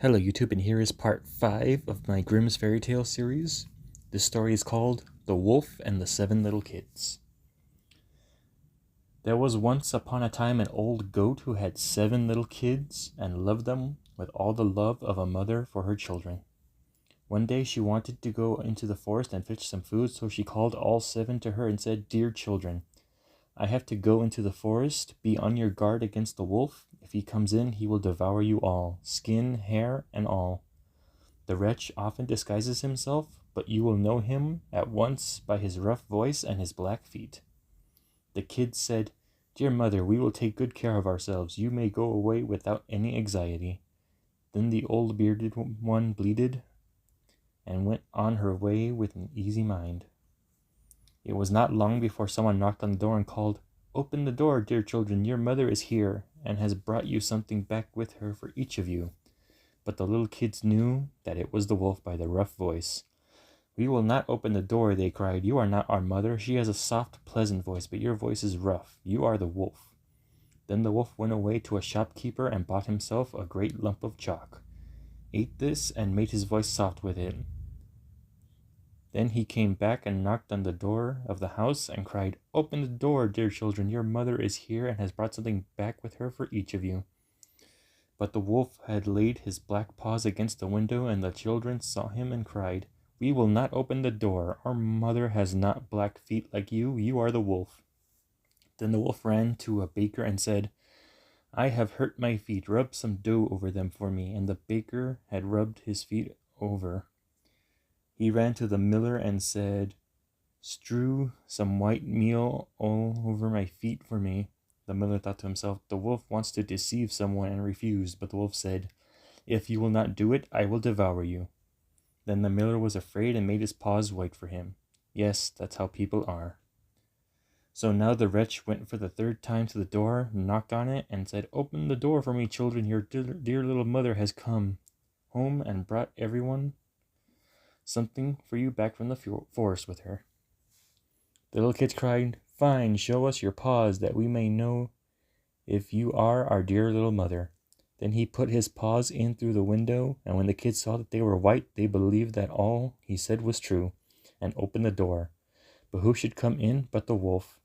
Hello YouTube, and here is part 5 of my Grimm's Fairy Tale series. This story is called The Wolf and the Seven Little Kids. There was once upon a time an old goat who had 7 little kids and loved them with all the love of a mother for her children. One day she wanted to go into the forest and fetch some food, so she called all 7 to her and said, "Dear children, I have to go into the forest. Be on your guard against the wolf. If he comes in, he will devour you all, skin, hair, and all. The wretch often disguises himself, but you will know him at once by his rough voice and his black feet." The kids said, "Dear mother, we will take good care of ourselves. You may go away without any anxiety." Then the old bearded one bleated and went on her way with an easy mind. It was not long before someone knocked on the door and called, "Open the door, dear children. Your mother is here and has brought you something back with her for each of you." But the little kids knew that it was the wolf by the rough voice. "We will not open the door," they cried. "You are not our mother. She has a soft, pleasant voice, but your voice is rough. You are the wolf." Then the wolf went away to a shopkeeper and bought himself a great lump of chalk, ate this, and made his voice soft with it. Then he came back and knocked on the door of the house and cried, "Open the door, dear children. Your mother is here and has brought something back with her for each of you." But the wolf had laid his black paws against the window, and the children saw him and cried, "We will not open the door. Our mother has not black feet like you. You are the wolf." Then the wolf ran to a baker and said, "I have hurt my feet. Rub some dough over them for me." And the baker had rubbed his feet over. He ran to the miller and said, "Strew some white meal all over my feet for me." The miller thought to himself, "The wolf wants to deceive someone," and refused. But the wolf said, "If you will not do it, I will devour you." Then the miller was afraid and made his paws white for him. Yes, that's how people are. So now the wretch went for the 3rd time to the door, knocked on it, and said, "Open the door for me, children. Your dear little mother has come home and brought everyone something for you back from the forest with her." The little kids cried, "Fine, show us your paws that we may know if you are our dear little mother." Then he put his paws in through the window, and when the kids saw that they were white, they believed that all he said was true, and opened the door. But who should come in but the wolf?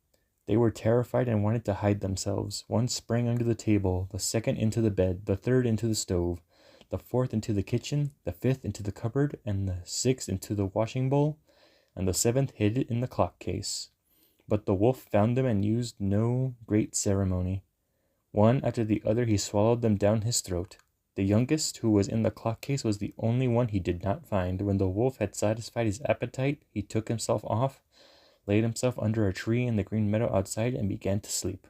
They were terrified and wanted to hide themselves. One sprang under the table, the second into the bed, the third into the stove, the fourth into the kitchen, the fifth into the cupboard, and the 6th into the washing bowl, and the 7th hid it in the clock case. But the wolf found them and used no great ceremony. One after the other he swallowed them down his throat. The youngest, who was in the clock case, was the only one he did not find. When the wolf had satisfied his appetite, he took himself off, laid himself under a tree in the green meadow outside, and began to sleep.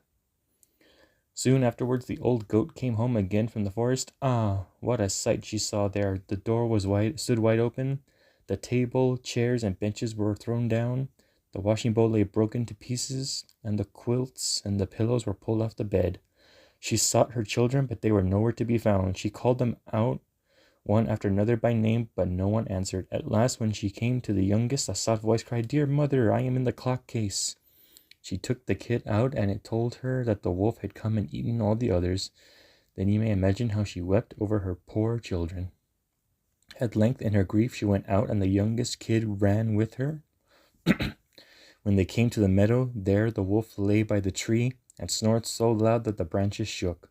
Soon afterwards the old goat came home again from the forest. Ah, what a sight she saw there! The door stood wide open. The table, chairs, and benches were thrown down. The washing bowl lay broken to pieces, and the quilts and the pillows were pulled off the bed. She sought her children, but they were nowhere to be found. She called them out one after another by name, but no one answered. At last, when she came to the youngest, a soft voice cried, "Dear mother, I am in the clock case." She took the kid out, and it told her that the wolf had come and eaten all the others. Then you may imagine how she wept over her poor children. At length, in her grief, she went out, and the youngest kid ran with her. When they came to the meadow, there the wolf lay by the tree, and snored so loud that the branches shook.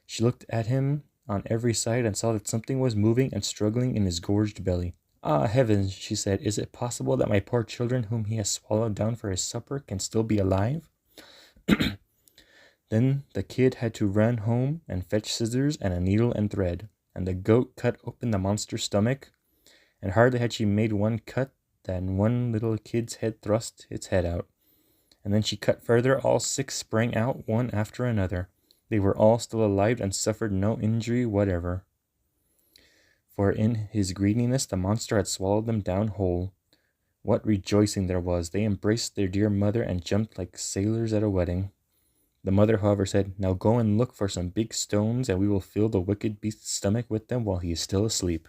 She looked at him on every side and saw that something was moving and struggling in his gorged belly. "Ah, heavens," she said, "is it possible that my poor children, whom he has swallowed down for his supper, can still be alive?" Then the kid had to run home and fetch scissors and a needle and thread, and the goat cut open the monster's stomach, and hardly had she made one cut than one little kid's head thrust its head out. And then she cut further. All 6 sprang out, one after another. They were all still alive and suffered no injury whatever, for in his greediness the monster had swallowed them down whole. What rejoicing there was! They embraced their dear mother and jumped like sailors at a wedding. The mother, however, said, "Now go and look for some big stones, and we will fill the wicked beast's stomach with them while he is still asleep."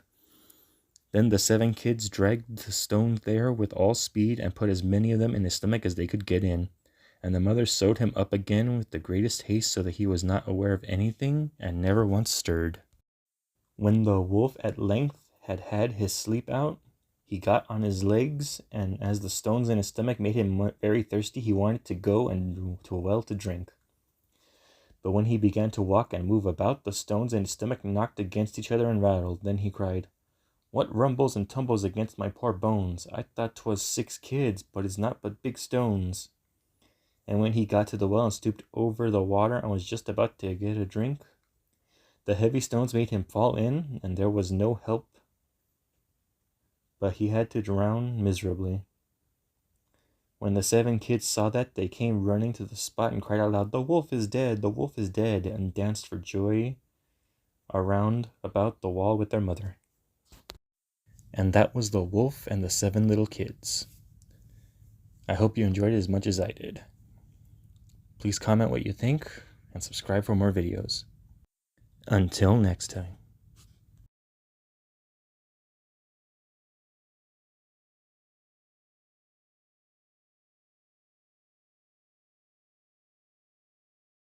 Then the 7 kids dragged the stones there with all speed, and put as many of them in his stomach as they could get in. And the mother sewed him up again with the greatest haste, so that he was not aware of anything, and never once stirred. When the wolf at length had had his sleep out, he got on his legs, and as the stones in his stomach made him very thirsty, he wanted to go and to a well to drink. But when he began to walk and move about, the stones in his stomach knocked against each other and rattled. Then he cried, "What rumbles and tumbles against my poor bones? I thought 'twas 6 kids, but it's not but big stones." And when he got to the well and stooped over the water and was just about to get a drink, the heavy stones made him fall in, and there was no help but he had to drown miserably. When the 7 kids saw that, they came running to the spot and cried out loud, "The wolf is dead! The wolf is dead!" and danced for joy around about the wall with their mother. And that was The Wolf and the 7 Little Kids. I hope you enjoyed it as much as I did. Please comment what you think and subscribe for more videos. Until next time.